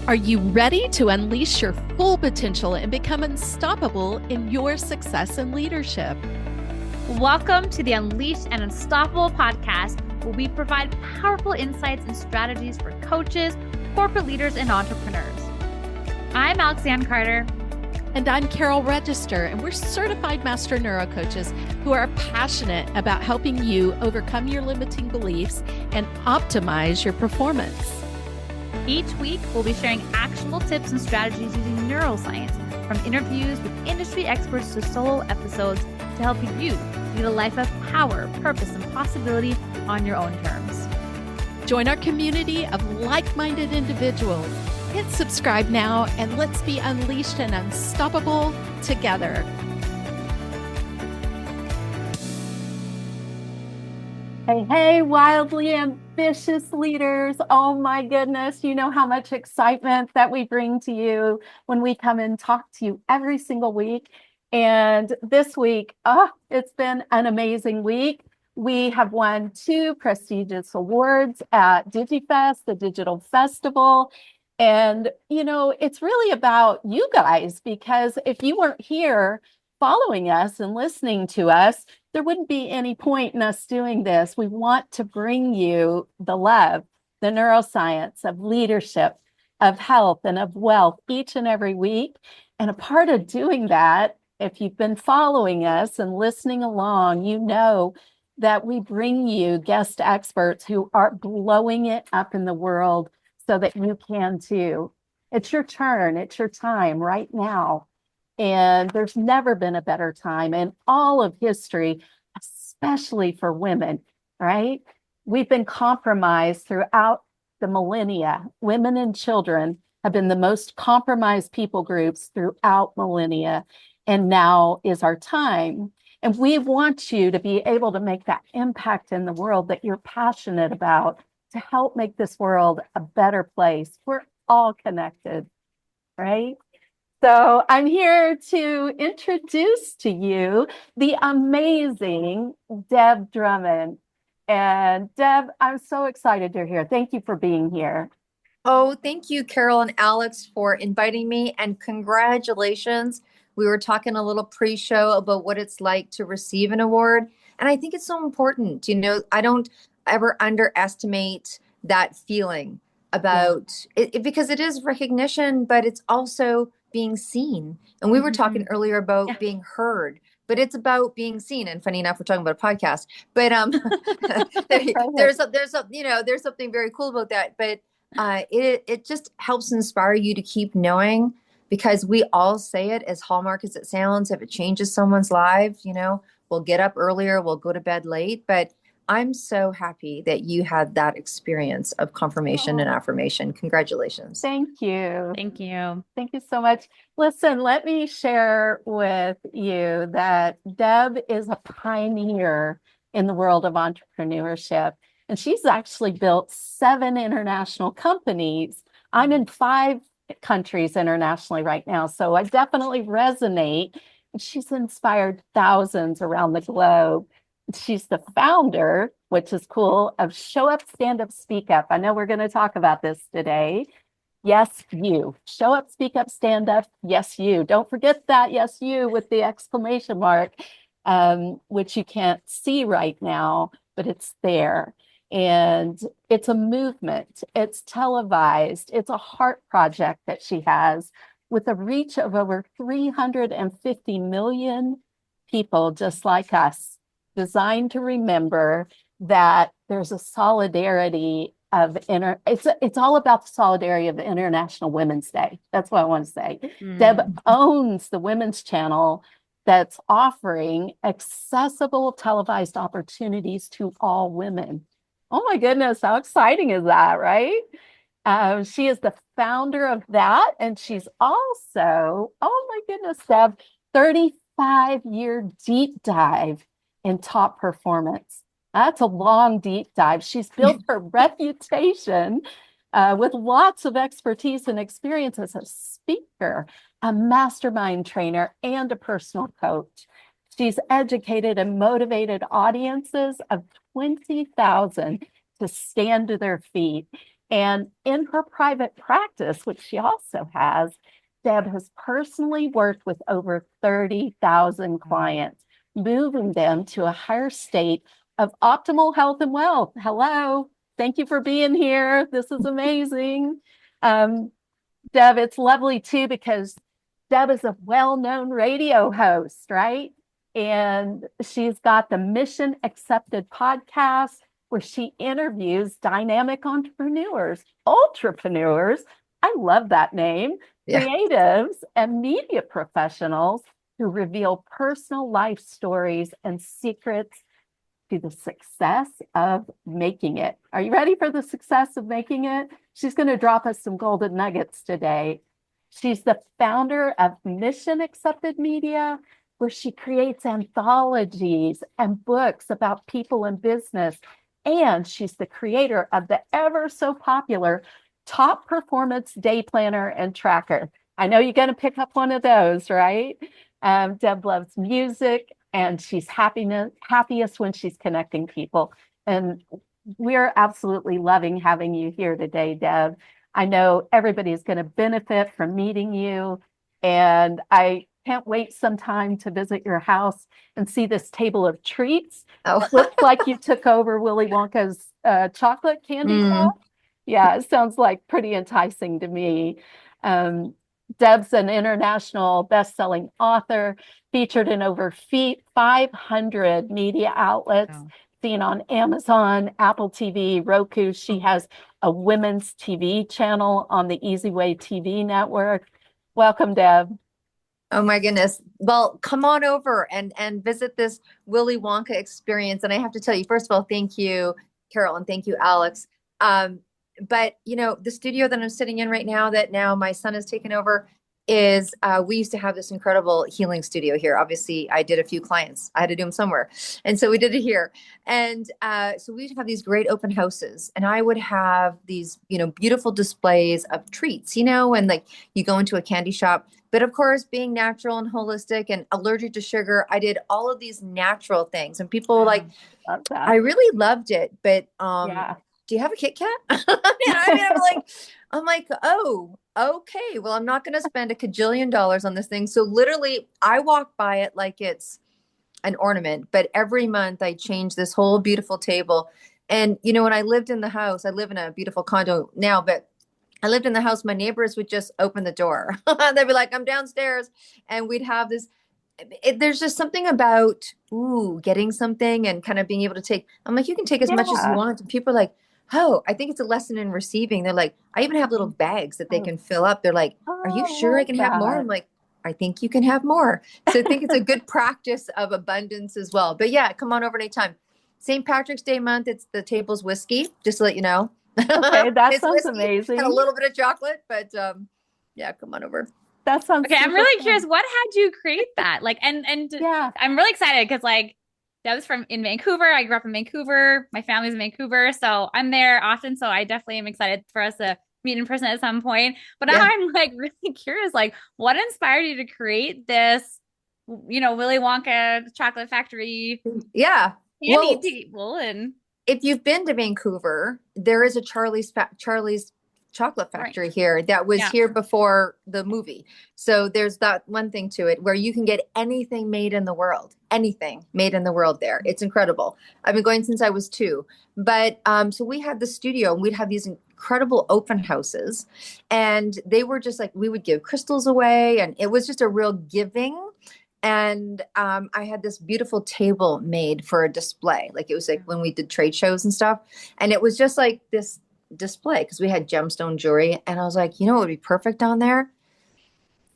Are you ready to unleash your full potential and become unstoppable in your success and leadership? Welcome to the Unleashed and Unstoppable podcast, where we provide powerful insights and strategies for coaches, corporate leaders, and entrepreneurs. I'm Alexanne Carter. And I'm Carol Register, and we're certified master neurocoaches who are passionate about helping you overcome your limiting beliefs and optimize your performance. Each week, we'll be sharing actionable tips and strategies using neuroscience, from interviews with industry experts to solo episodes, to help you lead a life of power, purpose, and possibility on your own terms. Join our community of like-minded individuals. Hit subscribe now, and let's be unleashed and unstoppable together. Hey, wildly ambitious leaders. Oh my goodness. You know how much excitement that we bring to you when we come and talk to you every single week. And this week, it's been an amazing week. We have won 2 prestigious awards at DigiFest, the digital festival. And, you know, it's really about you guys, because if you weren't here following us and listening to us, there wouldn't be any point in us doing this. We want to bring you the love, the neuroscience of leadership, of health, and of wealth each and every week. And a part of doing that, if you've been following us and listening along, you know that we bring you guest experts who are blowing it up in the world so that you can too. It's your turn. It's your time right now. And there's never been a better time in all of history, especially for women, right? We've been compromised throughout the millennia. Women and children have been the most compromised people groups throughout millennia. And now is our time. And we want you to be able to make that impact in the world that you're passionate about, to help make this world a better place. We're all connected, right? So I'm here to introduce to you the amazing Deb Drummond. And Deb, I'm so excited you're here. Thank you for being here. Oh, thank you, Carol and Alex, for inviting me, and congratulations. We were talking a little pre-show about what it's like to receive an award. And I think it's so important. You know, I don't ever underestimate that feeling about it, because it is recognition, but it's also being seen. And we were talking earlier about being heard, but it's about being seen. And funny enough, we're talking about a podcast, but there's something very cool about that. But it just helps inspire you to keep knowing, because we all say it, as hallmark as it sounds, if it changes someone's life, you know, we'll get up earlier, we'll go to bed late. But I'm so happy that you had that experience of confirmation and affirmation. Congratulations. Thank you. Thank you. Thank you so much. Listen, let me share with you that Deb is a pioneer in the world of entrepreneurship. And she's actually built 7 international companies. I'm in 5 countries internationally right now, so I definitely resonate. She's inspired thousands around the globe. She's the founder, which is cool, of Show Up, Stand Up, Speak Up. I know we're going to talk about this today. Yes, you. Show up, speak up, stand up. Yes, you. Don't forget that. Yes, you, with the exclamation mark, which you can't see right now, but it's there. And it's a movement. It's televised. It's a heart project that she has with a reach of over 350 million people just like us, designed to remember that there's a solidarity of it's all about the solidarity of the International Women's Day. That's what I want to say. Deb owns the women's channel that's offering accessible televised opportunities to all women. Oh my goodness, how exciting is that, right? She is the founder of that, and she's also, oh my goodness, Deb, 35-year deep dive in top performance. That's a long deep dive. She's built her reputation with lots of expertise and experience as a speaker, a mastermind trainer, and a personal coach. She's educated and motivated audiences of 20,000 to stand to their feet. And in her private practice, which she also has, Deb has personally worked with over 30,000 clients, moving them to a higher state of optimal health and wealth. Hello. Thank you for being here. This is amazing. Deb, it's lovely too, because Deb is a well-known radio host, right? And she's got the Mission Accepted podcast where she interviews dynamic entrepreneurs, ultrapreneurs. I love that name, creatives, and media professionals who reveal personal life stories and secrets to the success of making it. Are you ready for the success of making it? She's going to drop us some golden nuggets today. She's the founder of Mission Accepted Media, where she creates anthologies and books about people and business. And she's the creator of the ever so popular Top Performance Day Planner and Tracker. I know you're going to pick up one of those, right? Deb loves music, and she's happiest when she's connecting people. And we're absolutely loving having you here today, Deb. I know everybody's going to benefit from meeting you, and I can't wait sometime to visit your house and see this table of treats. It looks like you took over Willy Wonka's chocolate candy shop. Yeah, it sounds like pretty enticing to me. Deb's an international best-selling author, featured in over 500 media outlets, seen on Amazon, Apple TV, Roku. She has a women's TV channel on the eZWay TV network. Welcome, Deb. Oh my goodness. Well, come on over and visit this Willy Wonka experience. And I have to tell you, first of all, thank you, Carol, and thank you, Alex. But the studio that I'm sitting in right now, that now my son has taken over, is we used to have this incredible healing studio here. Obviously, I did a few clients. I had to do them somewhere. And so we did it here. And so we'd have these great open houses, and I would have these, beautiful displays of treats, and like you go into a candy shop. But of course, being natural and holistic and allergic to sugar, I did all of these natural things. And people were like, I really loved it. But do you have a Kit Kat? I'm like, oh, okay. Well, I'm not going to spend $1 kajillion on this thing. So literally, I walk by it like it's an ornament. But every month, I change this whole beautiful table. And when I lived in the house, I live in a beautiful condo now, but I lived in the house, my neighbors would just open the door. They'd be like, I'm downstairs. And we'd have this. There's just something about, getting something and kind of being able to take. I'm like, you can take as much as you want. And people are like, oh, I think it's a lesson in receiving. They're like, I even have little bags that they can fill up. They're like, are you sure I can have more? I'm like, I think you can have more. So I think it's a good practice of abundance as well. But yeah, come on over anytime. St. Patrick's Day month, it's the table's whiskey, just to let you know. Okay, that sounds whiskey, amazing. And a little bit of chocolate, but yeah, come on over. That sounds okay. I'm really curious. What had you create that? Like, and yeah, I'm really excited because Deb's in Vancouver. I grew up in Vancouver. My family's in Vancouver, so I'm there often. So I definitely am excited for us to meet in person at some point. But now I'm really curious, what inspired you to create this, Willy Wonka chocolate factory? Yeah. Candy table. And if you've been to Vancouver, there is a Charlie's chocolate factory here that was here before the movie. So there's that one thing to it where you can get anything made in the world there. It's incredible. I've been going since I was 2, but so we had the studio and we'd have these incredible open houses, and they were just like, we would give crystals away, and it was just a real giving. And I had this beautiful table made for a display. Like it was like when we did trade shows and stuff, and it was just like this display because we had gemstone jewelry. And I was like, what would be perfect on there?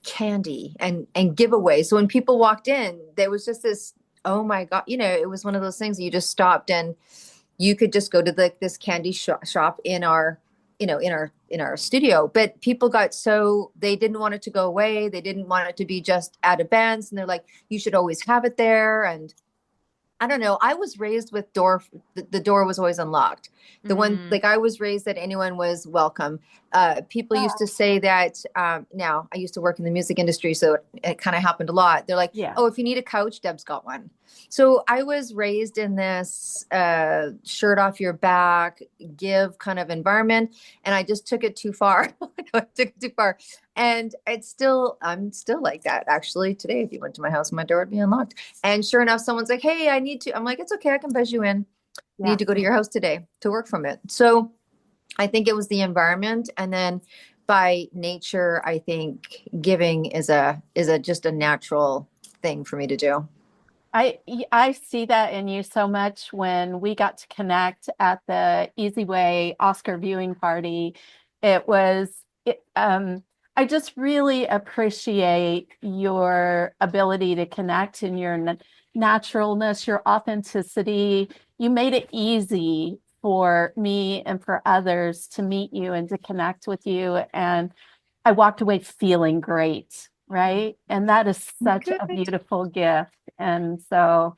Candy and giveaway. So when people walked in, there was just this, oh my God, it was one of those things that you just stopped and you could just go to this candy shop in our studio. But people got they didn't want it to go away. They didn't want it to be just at events. And they're like, you should always have it there. And I don't know. I was raised with the door was always unlocked. The one, Mm. like I was raised that anyone was welcome. People used to say that, now I used to work in the music industry, so it kind of happened a lot. They're like, Yeah. oh, if you need a couch, Deb's got one. So I was raised in this shirt off your back, give kind of environment. And I just took it too far. I took it too far. And I'm still like that actually today. If you went to my house, my door would be unlocked. And sure enough, someone's like, hey, I need to. I'm like, it's okay. I can buzz you in. I Yeah. need to go to your house today to work from it. So I think it was the environment. And then by nature, I think giving is a just a natural thing for me to do. I see that in you so much when we got to connect at the eZWay Oscar viewing party. It was I just really appreciate your ability to connect and your naturalness, your authenticity. You made it easy for me and for others to meet you and to connect with you. And I walked away feeling great, right? And that is such a Good. beautiful gift. And so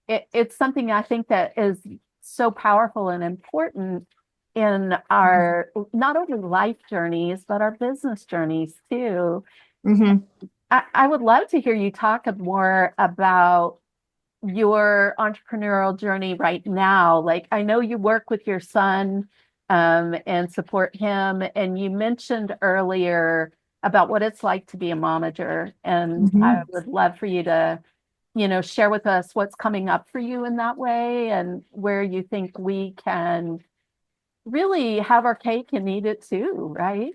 it's something I think that is so powerful and important in our not only life journeys, but our business journeys too. Mm-hmm. I would love to hear you talk more about your entrepreneurial journey right now. Like, I know you work with your son and support him, and you mentioned earlier about what it's like to be a momager. And I Mm-hmm. would love for you to, share with us what's coming up for you in that way and where you think we can really have our cake and eat it too, right?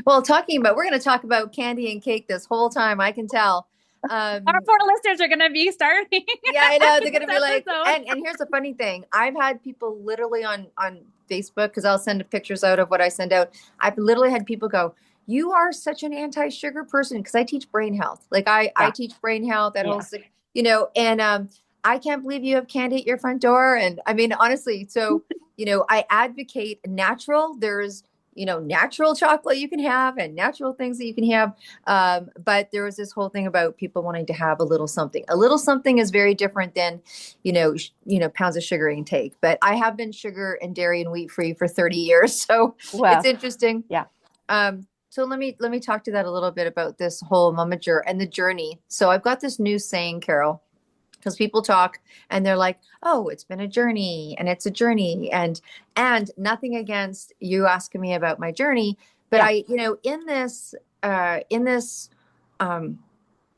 Well, we're going to talk about candy and cake this whole time. I can tell. Our Um, poor listeners are going to be starting yeah, I know they're this going to be like, episode. and here's the funny thing. I've had people literally on Facebook, because I'll send pictures out of what I send out. I've literally had people go, "You are such an anti-sugar person," because I teach brain health. Like I Yeah. teach brain health, that whole, Yeah. and I can't believe you have candy at your front door. And I mean, honestly, so I advocate natural. There's natural chocolate you can have and natural things that you can have. But there was this whole thing about people wanting to have a little something. A little something is very different than, pounds of sugar intake. But I have been sugar and dairy and wheat free for 30 years. So it's Well, interesting. yeah. So let me talk to that a little bit about this whole momager and the journey. So I've got this new saying, Carol, because people talk and they're like, oh, it's been a journey and it's a journey, and nothing against you asking me about my journey, but Yeah. I in this um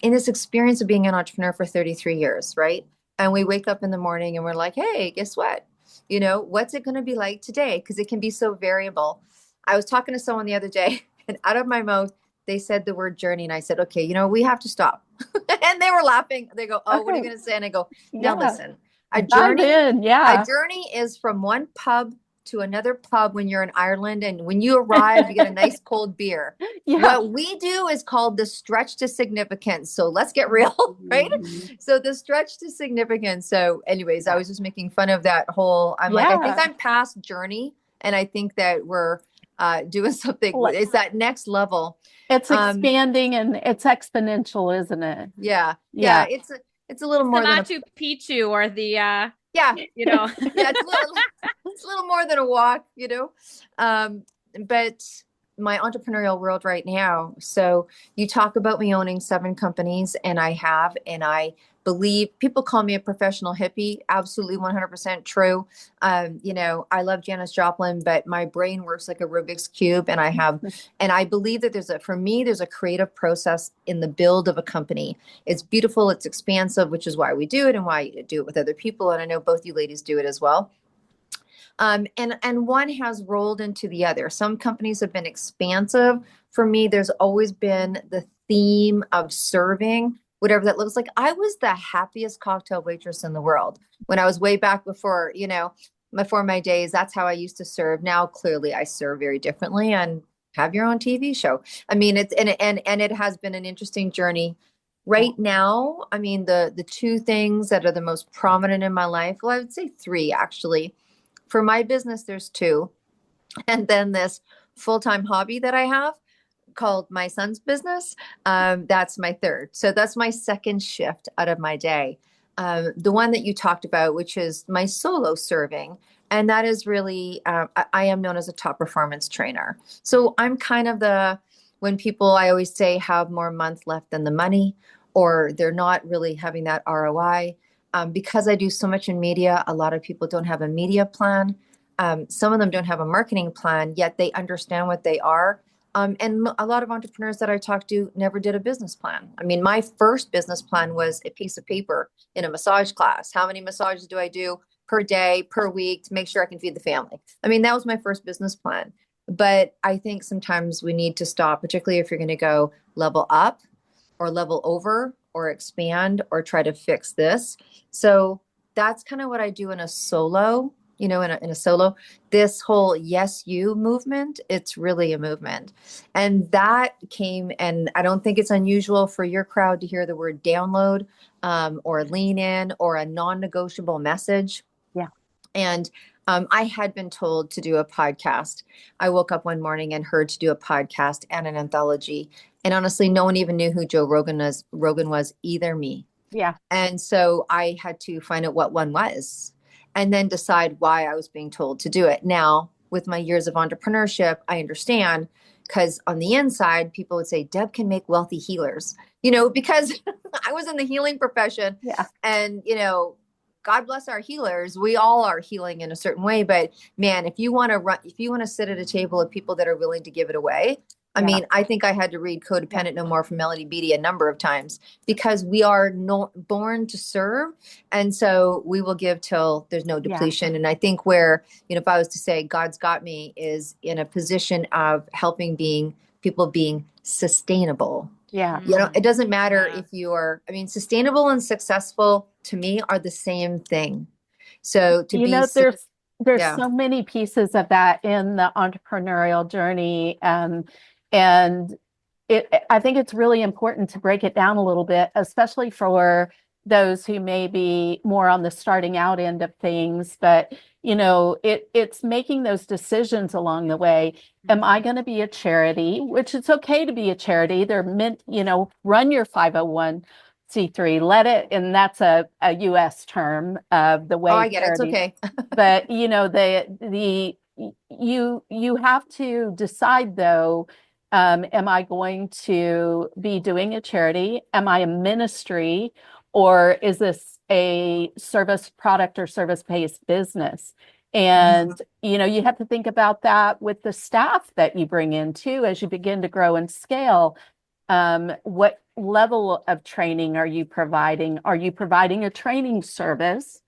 in this experience of being an entrepreneur for 33 years, right? And we wake up in the morning and we're like, hey, guess what? What's it going to be like today? Because it can be so variable. I was talking to someone the other day, and out of my mouth they said the word journey, and I said, okay, we have to stop. And they were laughing. They go, oh, what are you Okay. going to say? And I go, now Yeah. listen, a Dive journey, in. a Yeah. journey is from one pub to another pub when you're in Ireland. And when you arrive, you get a nice cold beer. Yeah. What we do is called the stretch to significance. So let's get real, right? Mhm. So the stretch to significance. So, anyways, I Yeah. was just making fun of that whole. I'm like, I think Yeah. I'm past journey, and I think that we're doing something. Well, It's that next level. it's Um, expanding and it's exponential, isn't it? yeah, yeah. Yeah. It's a little It's the more than a Machu Picchu or the, yeah. you know, Yeah, it's a little more than a walk. Um, but my entrepreneurial world right now. So you talk about me owning 7 companies, and I believe people call me a professional hippie. Absolutely 100% true. I love Janis Joplin, but my brain works like a Rubik's cube, and I believe that for me, there's a creative process in the build of a company. It's beautiful. It's expansive, which is why we do it and why you do it with other people. And I know both you ladies do it as well. And one has rolled into the other. Some companies have been expansive. For me, there's always been the theme of serving, whatever that looks like. I was the happiest cocktail waitress in the world when I was way back before my days. That's how I used to serve. Now, clearly, I serve very differently and have your own TV show. I mean, and it has been an interesting journey. Yeah. Right now, I mean, the two things that are the most prominent in my life, well, I would say three actually. For my business, there's two. And then this full-time hobby that I have called my son's business. That's my third. So that's my second shift out of my day. The one that you talked about, which is my solo serving. And that is really, I am known as a top performance trainer. So I'm kind of when people, I always say, have more month left than the money, or they're not really having that ROI. Because I do so much in media, a lot of people don't have a media plan. Some of them don't have a marketing plan, yet they understand what they are. And a lot of entrepreneurs that I talk to never did a business plan. I mean, my first business plan was a piece of paper in a massage class. How many massages do I do per day, per week to make sure I can feed the family? I mean, that was my first business plan. But I think sometimes we need to stop, particularly if you're going to go level up or level over or expand or try to fix this. So that's kind of what I do in a solo, in a solo. This whole yes you movement, it's really a movement. And that came, and I don't think it's unusual for your crowd to hear the word download, or lean in, or a non-negotiable message. Yeah. And I had been told to do a podcast. I woke up one morning and heard to do a podcast and an anthology. And honestly, no one even knew who Joe Rogan was, either me. Yeah. And so I had to find out what one was and then decide why I was being told to do it. Now, with my years of entrepreneurship, I understand, because on the inside, people would say, Deb can make wealthy healers, because I was in the healing profession. Yeah. And, God bless our healers. We all are healing in a certain way. But man, if you want to sit at a table of people that are willing to give it away, I mean, I think I had to read Codependent No More from Melody Beattie a number of times, because we are born to serve. And so we will give till there's no depletion. And I think where, if I was to say God's got me, is in a position of helping people being sustainable. Yeah. It doesn't matter if sustainable and successful to me are the same thing. So there's so many pieces of that in the entrepreneurial journey. And I think it's really important to break it down a little bit, especially for those who may be more on the starting out end of things. But, it's making those decisions along the way. Am I going to be a charity? Which it's okay to be a charity. They're meant, run your 501c3, let it, and that's a US term of the way. Oh, I get it. It's okay. But, you have to decide though, am I going to be doing a charity? Am I a ministry? Or is this a service product or service-based business? And, you have to think about that with the staff that you bring in too, as you begin to grow and scale. What level of training are you providing? Are you providing a training service?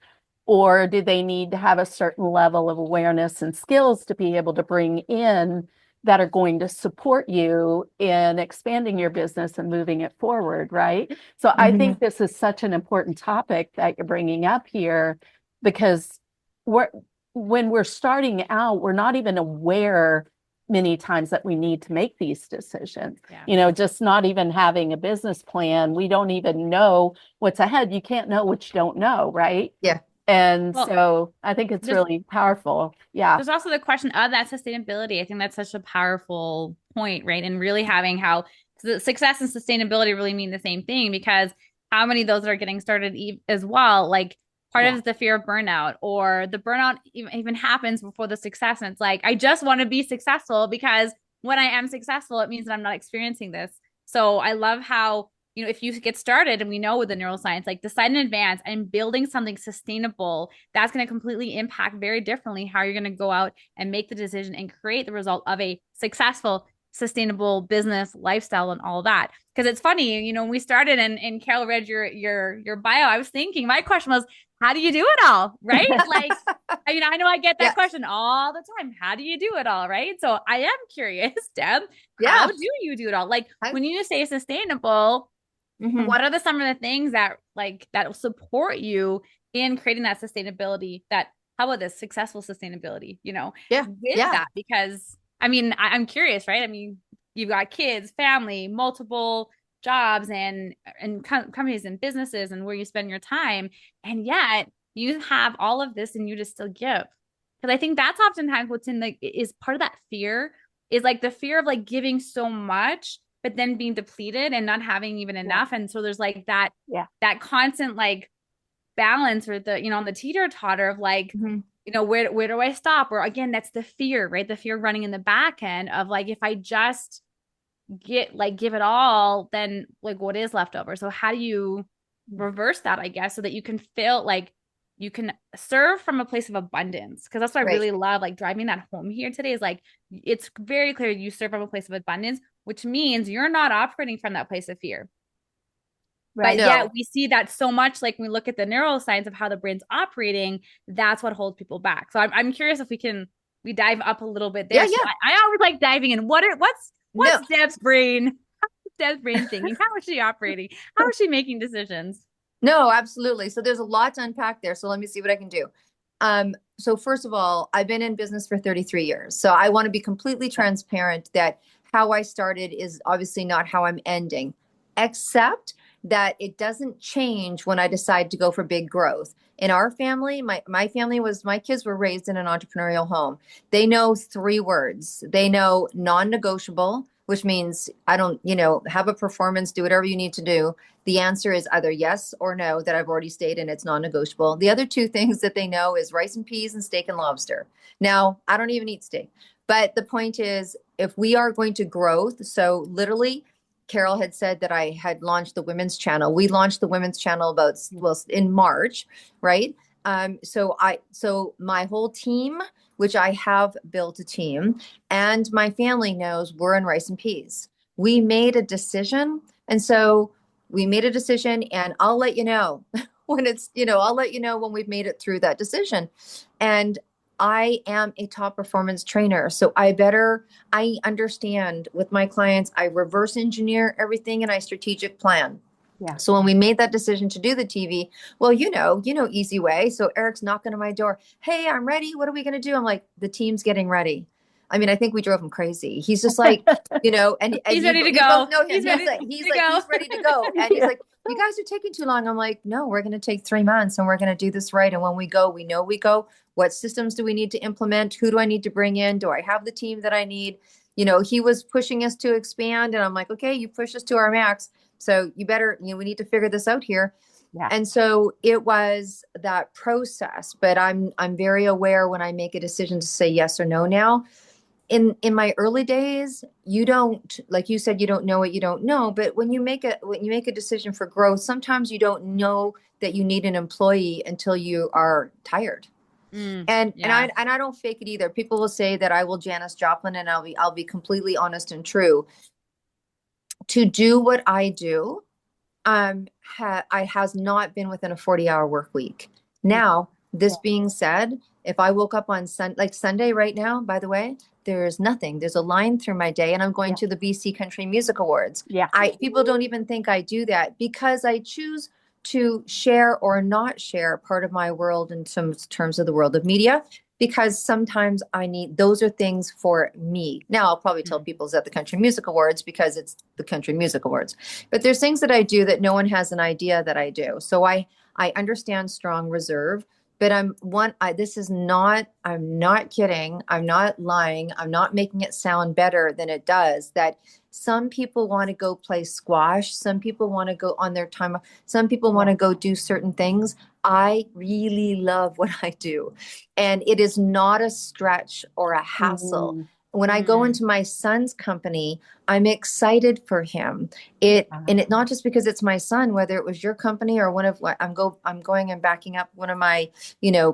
Or do they need to have a certain level of awareness and skills to be able to bring in that are going to support you in expanding your business and moving it forward, right? So I think this is such an important topic that you're bringing up here, because when we're starting out, we're not even aware many times that we need to make these decisions. Just not even having a business plan, we don't even know what's ahead. You can't know what you don't know, right? Yeah. And so I think it's really powerful. Yeah. There's also the question of that sustainability. I think that's such a powerful point, right? And really having how the success and sustainability really mean the same thing, because how many of those that are getting started as well, like part of it is the fear of burnout, or the burnout even happens before the success. And it's like, I just want to be successful, because when I am successful, it means that I'm not experiencing this. So I love how, if you get started, and we know with the neuroscience, like decide in advance and building something sustainable, that's going to completely impact very differently how you're going to go out and make the decision and create the result of a successful, sustainable business lifestyle and all that. Because it's funny, when we started and Carol read your bio, I was thinking, my question was, how do you do it all? Right? Like, I know I get that question all the time. How do you do it all? Right? So I am curious, Deb, how do you do it all? Like when you say sustainable, what are some of the things that will support you in creating that sustainability, how about this successful sustainability, that? Because I'm curious, right? You've got kids, family, multiple jobs and companies and businesses and where you spend your time. And yet you have all of this and you just still give. Because I think that's oftentimes what's is part of that fear, is like the fear of giving so much, but then being depleted and not having even enough. And so there's that constant balance or the, on the teeter-totter of like, Mhm. where do I stop? Or again, that's the fear, right? The fear running in the back end of like, if I just give it all, then like what is left over? So how do you reverse that, I guess, so that you can feel like you can serve from a place of abundance? Because that's what I Right. really love, like driving that home here today is like, it's very clear you serve from a place of abundance, which means you're not operating from that place of fear. Right. But yet No. we see that so much, like when we look at the neuroscience of how the brain's operating, that's what holds people back. So I'm curious if we dive up a little bit Yeah, there. So yeah. I always like diving in. No. What's Deb's brain? Deb's brain thinking? How is she operating? How is she making decisions? No, absolutely. So there's a lot to unpack there. So let me see what I can do. So first of all, I've been in business for 33 years. So I want to be completely transparent that how I started is obviously not how I'm ending, except that it doesn't change when I decide to go for big growth. In our family, my kids were raised in an entrepreneurial home. They know three words. They know non-negotiable, which means I don't, have a performance, do whatever you need to do. The answer is either yes or no that I've already stated, and it's non-negotiable. The other two things that they know is rice and peas and steak and lobster. Now, I don't even eat steak, but the point is, if we are going to grow, so literally, Carol had said that I had launched the women's channel. We launched the women's channel in March, right? So my whole team, which I have built a team, and my family knows we're in rice and peas. We made a decision, and so we made a decision, and I'll let you know I'll let you know when we've made it through that decision. And I am a top performance trainer. So I understand with my clients, I reverse engineer everything and I strategic plan. Yeah. So when we made that decision to do the TV, well, eZWay. So Eric's knocking on my door. Hey, I'm ready. What are we going to do? I'm like, the team's getting ready. I mean, I think we drove him crazy. He's just like, and He's you, ready to you go. both know him. He's ready to go. He's ready to go. And he's like, you guys are taking too long. I'm like, no, we're going to take 3 months and we're going to do this right. And when we go, we know we go. What systems do we need to implement? Who do I need to bring in? Do I have the team that I need? He was pushing us to expand, and I'm like, okay, you push us to our max. So you better, we need to figure this out here. Yeah. And so it was that process, but I'm very aware when I make a decision to say yes or no now. In my early days, you don't, like you said, you don't know what you don't know. But when you make a decision for growth, sometimes you don't know that you need an employee until you are tired. And I don't fake it either. People will say that I will Janis Joplin, and I'll be completely honest and true. To do what I do, I has not been within a 40-hour work week. Now, this being said, if I woke up on Sunday right now, by the way, there's nothing. There's a line through my day, and I'm going to the BC Country Music Awards. Yeah. People don't even think I do that because I choose to share or not share part of my world in some terms of the world of media, because sometimes those are things for me. Now I'll probably tell people it's at the Country Music Awards because it's the Country Music Awards, but there's things that I do that no one has an idea that I do. So I understand strong reserve, but I'm not kidding. I'm not lying. I'm not making it sound better than it does. That some people want to go play squash. Some people want to go on their time. Some people want to go do certain things. I really love what I do. And it is not a stretch or a hassle. When I go into my son's company, I'm excited for him. And it not just because it's my son, whether it was your company or one of what I'm going and backing up one of my,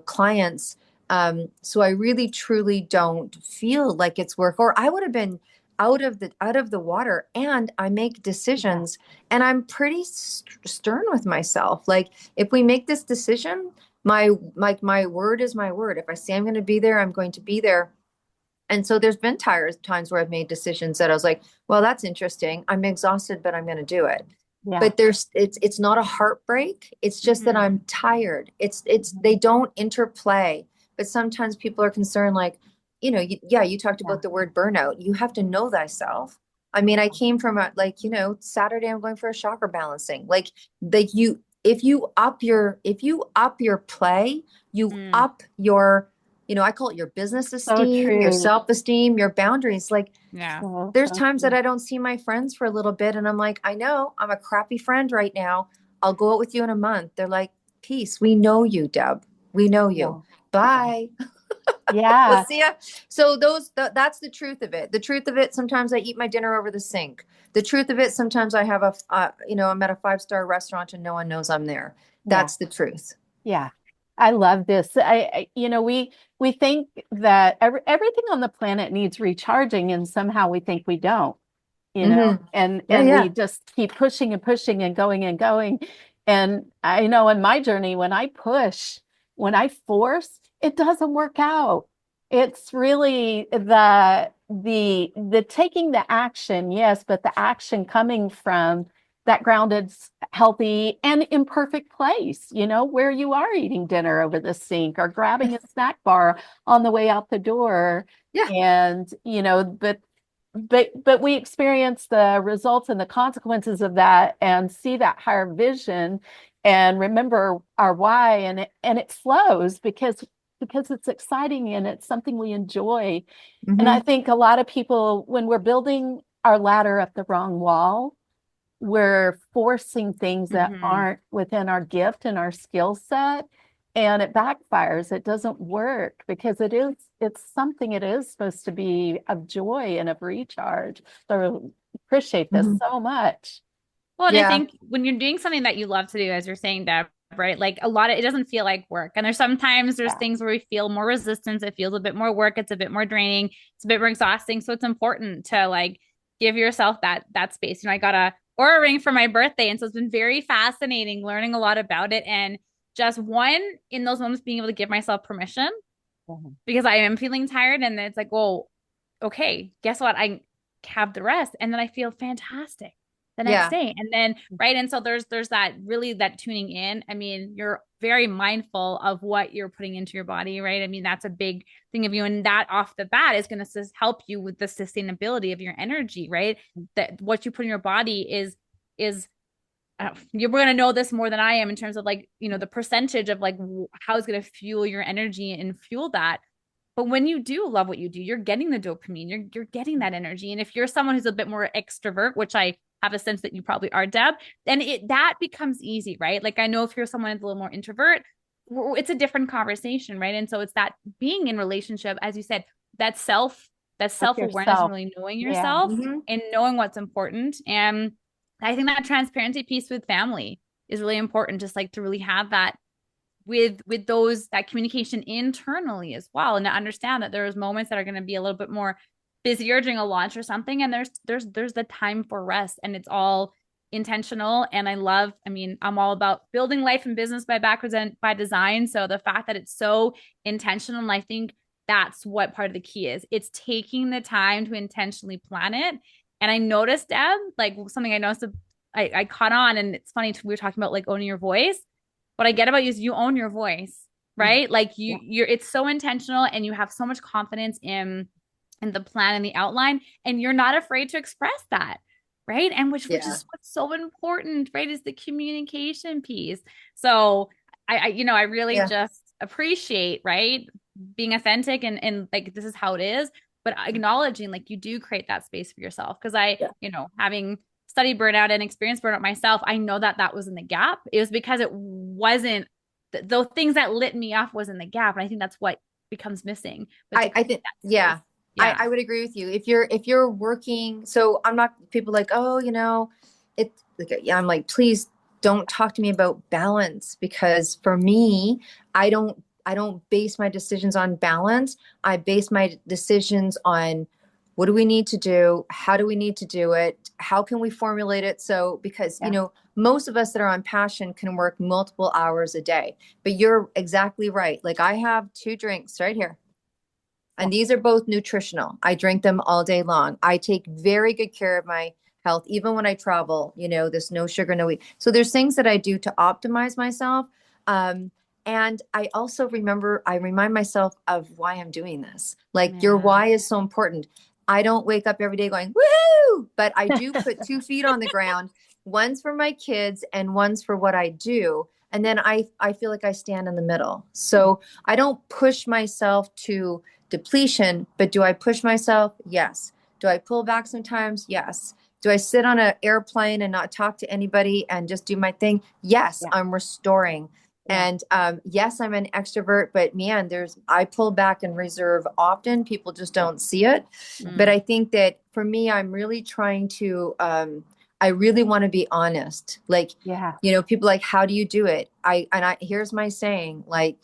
clients. So I really truly don't feel like it's work, or I would have been out of the water. And I make decisions, and I'm pretty stern with myself. Like, if we make this decision, my word is my word. If I say I'm going to be there, I'm going to be there. And so there's been times where I've made decisions that I was like, well, that's interesting. I'm exhausted, but I'm going to do it. Yeah. But it's not a heartbreak. It's just that I'm tired. They don't interplay. But sometimes people are concerned, like, you talked about the word burnout. You have to know thyself. I mean, I came from Saturday I'm going for a chakra balancing. If you up your play, you up your, I call it your business esteem, your self-esteem, your boundaries. There's times that I don't see my friends for a little bit, and I'm like, I know I'm a crappy friend right now. I'll go out with you in a month. They're like, Peace. We know you, Deb. We know you. Yeah. Bye. We'll Yeah. see ya. So that's the truth of it. The truth of it, sometimes I eat my dinner over the sink. The truth of it, sometimes I have I'm at a 5-star restaurant and no one knows I'm there. Yeah. That's the truth. Yeah. I love this. We think that everything on the planet needs recharging, and somehow we think we don't, Mm-hmm. Yeah, and we yeah. just keep pushing and pushing and going and going. And I know in my journey, when I push, when I force, it doesn't work out. It's really the taking the action, yes, but the action coming from that grounded, healthy, and imperfect place, where you are eating dinner over the sink or grabbing a snack bar on the way out the door. Yeah. And, but we experience the results and the consequences of that and see that higher vision and remember our why, and it flows because it's exciting and it's something we enjoy. And I Mm-hmm. think a lot of people, when we're building our ladder up the wrong wall, we're forcing things that Mhm. aren't within our gift and our skill set, and it backfires. It doesn't work because it's something, it is supposed to be of joy and of recharge. So appreciate this Mm-hmm. so much. Well, and I Yeah. think when you're doing something that you love to do, as you're saying, Deb, right? Like a lot of it doesn't feel like work. And there's Yeah. things where we feel more resistance. It feels a bit more work. It's a bit more draining. It's a bit more exhausting. So it's important to like give yourself that space. I got a Aura ring for my birthday. And so it's been very fascinating learning a lot about it. And just one in those moments being able to give myself permission Mhm. because I am feeling tired. And then it's like, well, okay, guess what? I have the rest. And then I feel fantastic the next Yeah. day. And then, right. And so there's that really that tuning in. I mean, you're very mindful of what you're putting into your body, right? I mean, that's a big thing of you. And that off the bat is going to help you with the sustainability of your energy, right? That what you put in your body is you're going to know this more than I am in terms of like, the percentage of like how it's going to fuel your energy and fuel that. But when you do love what you do, you're getting the dopamine, you're getting that energy. And if you're someone who's a bit more extrovert, which I have a sense that you probably are, Deb, then that becomes easy, right? Like I know if you're someone who's a little more introvert, it's a different conversation, right? And so it's that being in relationship, as you said, that self that With self-awareness and yourself. really knowing Yeah. yourself Mm-hmm. and knowing what's important. And I think that transparency piece with family is really important, just like to really have that with those that communication internally as well, and to understand that there's moments that are going to be a little bit more busier during a launch or something, and there's the time for rest, and it's all intentional. And I mean, I'm all about building life and business by backwards and by design. So the fact that it's so intentional, and I think that's what part of the key is. It's taking the time to intentionally plan it. And I noticed, Deb, like something I noticed, I caught on, and it's funny, we were talking about like owning your voice. What I get about you is you own your voice, Mhm. right? Like Yeah. you're it's so intentional and you have so much confidence in the plan and the outline, and you're not afraid to express that, right? And which Yeah. is what's so important, right? Is the communication piece. So I really Yeah. just appreciate, right? Being authentic and like this is how it is, but acknowledging like you do create that space for yourself. Because Yeah. having study burnout and experience burnout myself, I know that was in the gap. It was because it wasn't the things that lit me off was in the gap. And I think that's what becomes missing. But to I create think, that space. yeah, Yeah. I would agree with you. If you're working, so I'm not, people like, oh, it's like, yeah, I'm like, please don't talk to me about balance, because for me, I don't base my decisions on balance. I base my decisions on what do we need to do? How do we need to do it? How can we formulate it? So, because, Yeah. most of us that are on passion can work multiple hours a day, but you're exactly right. Like I have 2 drinks right here. Yeah. And these are both nutritional. I drink them all day long. I take very good care of my health, even when I travel, this no sugar, no wheat. So there's things that I do to optimize myself. And I remind myself of why I'm doing this. Like your Yeah. why is so important. I don't wake up every day going, woohoo, but I do put 2 feet on the ground. One's for my kids and one's for what I do. And then I feel like I stand in the middle. So I don't push myself to depletion, but do I push myself? Yes. Do I pull back sometimes? Yes. Do I sit on an airplane and not talk to anybody and just do my thing? Yes, Yeah. I'm restoring. Yeah. And yes, I'm an extrovert, but man, I pull back and reserve often. People just don't see it. But Mm. I think that for me, I'm really trying to, I really want to be honest. Like, Yeah. people like, how do you do it? Here's my saying, like,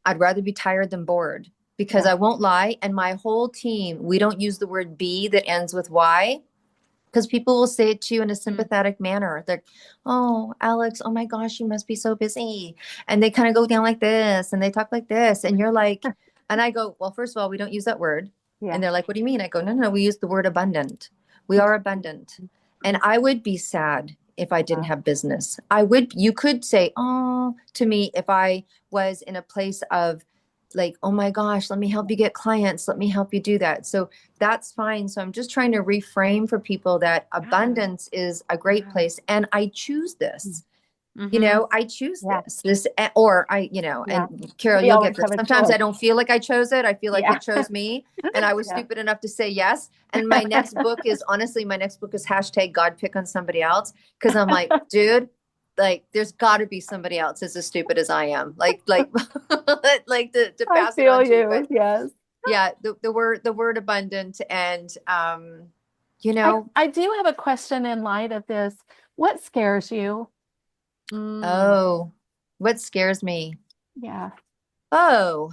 I'd rather be tired than bored because Yeah. I won't lie. And my whole team, we don't use the word be that ends with Y because people will say it to you in a Mm. sympathetic manner. They're, oh, Alex, oh my gosh, you must be so busy. And they kind of go down like this and they talk like this. And you're like, and I go, well, first of all, we don't use that word. Yeah. And they're like, what do you mean? I go, no, no, no, we use the word abundant. We are abundant. And I would be sad if I didn't have business. You could say, oh, to me, if I was in a place of like, oh my gosh, let me help you get clients. Let me help you do that. So that's fine. So I'm just trying to reframe for people that abundance is a great place. And I choose this. Mm-hmm. I choose Yeah. and Yeah. Carol, We you'll get always this. have a Sometimes choice. I don't feel like I chose it. I feel like Yeah. it chose me. And I was Yeah. stupid enough to say yes. And my next book is hashtag God pick on somebody else. Cause I'm like, dude, like there's gotta be somebody else as stupid as I am. Like, like to I pass it feel on to. you. But Yes. yeah, the word abundant and I, I do have a question in light of this. What scares you? Mm. oh, what scares me? Yeah. Oh,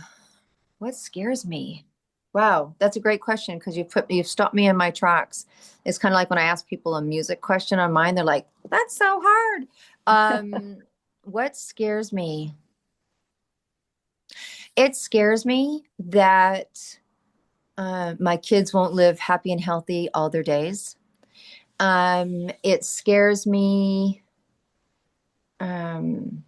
what scares me? Wow, that's a great question because you've stopped me in my tracks. It's kind of like when I ask people a music question on mine, they're like, "That's so hard." What scares me? It scares me that my kids won't live happy and healthy all their days. It scares me. Um,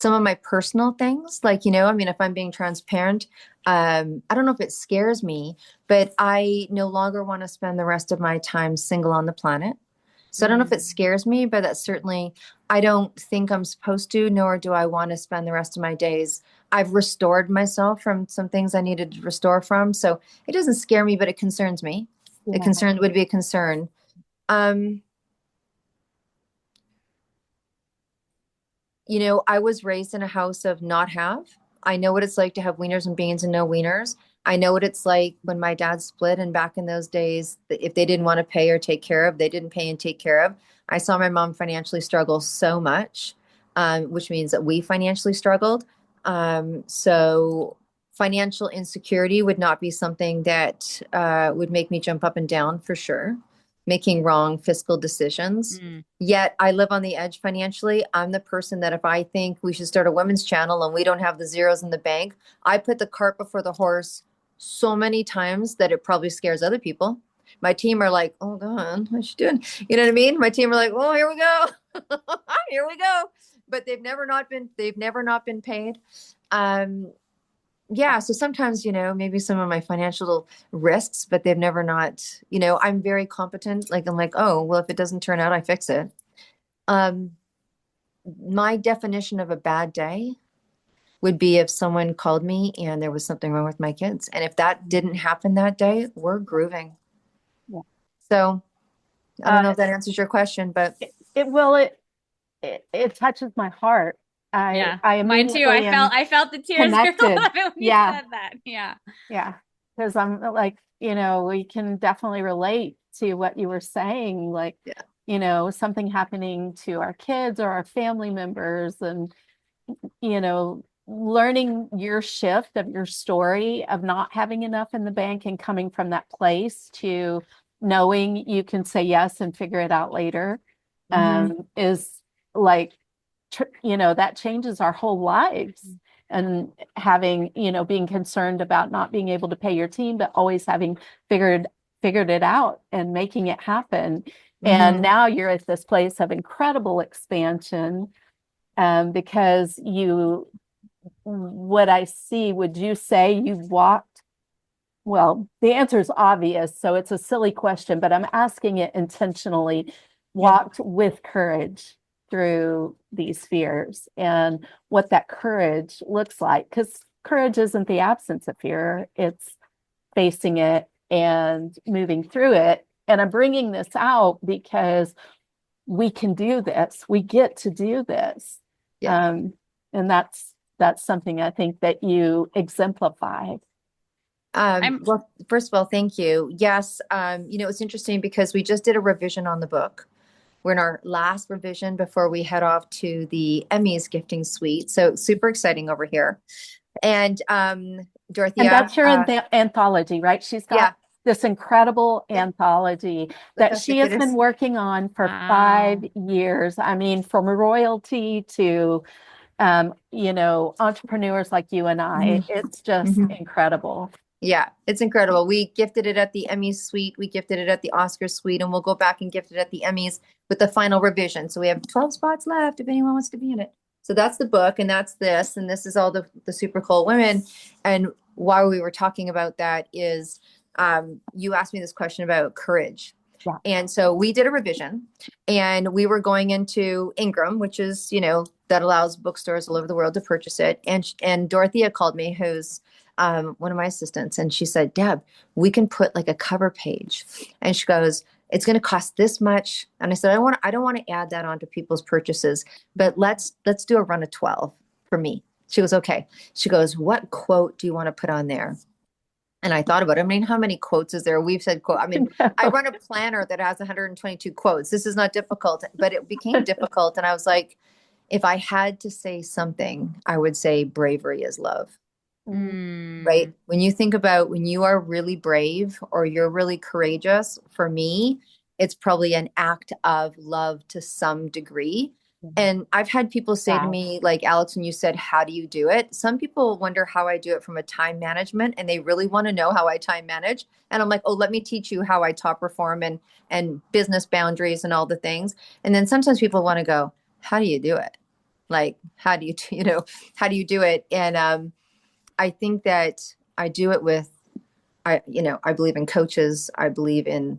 some of my personal things, like, I mean, if I'm being transparent, I don't know if it scares me, but I no longer want to spend the rest of my time single on the planet. So I don't know if it scares me, but that's certainly, I don't think I'm supposed to, nor do I want to spend the rest of my days. I've restored myself from some things I needed to restore from. So it doesn't scare me, but it concerns me. A Yeah. concern would be a concern. Um, I was raised in a house of not have. I know what it's like to have wieners and beans and no wieners. I know what it's like when my dad split, and back in those days, if they didn't want to pay or take care of, they didn't pay and take care of. I saw my mom financially struggle so much, which means that we financially struggled. So financial insecurity would not be something that would make me jump up and down for sure. Making wrong fiscal decisions. Mm. Yet I live on the edge financially. I'm the person that if I think we should start a women's channel and we don't have the zeros in the bank, I put the cart before the horse so many times that it probably scares other people. My team are like, oh God, what's she doing? You know what I mean? My team are like, oh, here we go. Here we go. But they've never not been paid. Um, yeah, so sometimes, maybe some of my financial risks, but they've never not, I'm very competent. Like I'm like, oh, well, if it doesn't turn out, I fix it. Um, my definition of a bad day would be if someone called me and there was something wrong with my kids. And if that didn't happen that day, we're grooving. Yeah. So I Uh, don't know if that answers your question, but it touches my heart. Yeah, I mine too. immediately am I felt the tears a little connected. bit when you Yeah. said that. Yeah. Yeah. Because I'm like, we can definitely relate to what you were saying, like, yeah. Something happening to our kids or our family members, and learning your shift of your story of not having enough in the bank and coming from that place to knowing you can say yes and figure it out later, Mhm. is like, that changes our whole lives. And having, being concerned about not being able to pay your team, but always having figured it out and making it happen. And Mhm. now you're at this place of incredible expansion, because what I see, would you say you've walked? Well, the answer is obvious, so it's a silly question, but I'm asking it intentionally. Yeah. Walked with courage through these fears and what that courage looks like. Because courage isn't the absence of fear, it's facing it and moving through it. And I'm bringing this out because we can do this. We get to do this. Yeah. And that's something I think that you exemplify. Well, first of all, thank you. Yes. It's interesting because we just did a revision on the book. We're in our last revision before we head off to the Emmys gifting suite. So super exciting over here. And And Dorothea, that's your anthology, right? She's got yeah, this incredible yeah, anthology look that how she thick it has been is. working on for Wow. 5 years. I mean, from royalty to, entrepreneurs like you and I, Mhm. it's just Mhm. incredible. Yeah, it's incredible. We gifted it at the Emmys suite. We gifted it at the Oscars suite, and we'll go back and gift it at the Emmys with the final revision. So we have 12 spots left if anyone wants to be in it. So that's the book, and that's this, and this is all the super cool women. And while we were talking about that is you asked me this question about courage. Yeah. And so we did a revision and we were going into Ingram, which is, that allows bookstores all over the world to purchase it. And Dorothea called me, who's one of my assistants, and she said, Deb, we can put like a cover page. And she goes, it's going to cost this much. And I said, I don't want to add that onto people's purchases, but let's do a run of 12 for me. She goes, okay. She goes, what quote do you want to put on there? And I thought about it. I mean, how many quotes is there? We've said quote. I mean, I run a planner that has 122 quotes. This is not difficult, but it became difficult. And I was like, if I had to say something, I would say bravery is love. Right? When you think about when you are really brave or you're really courageous, for me, it's probably an act of love to some degree. And I've had people say to Wow. me, like Alex, when you said, how do you do it? Some people wonder how I do it from a time management and they really want to know how I time manage. And I'm like, oh, let me teach you how I top perform and business boundaries and all the things. And then sometimes people want to go, how do you do it? Like, how do you, how do you do it? And I think that I do it with, I believe in coaches. I believe in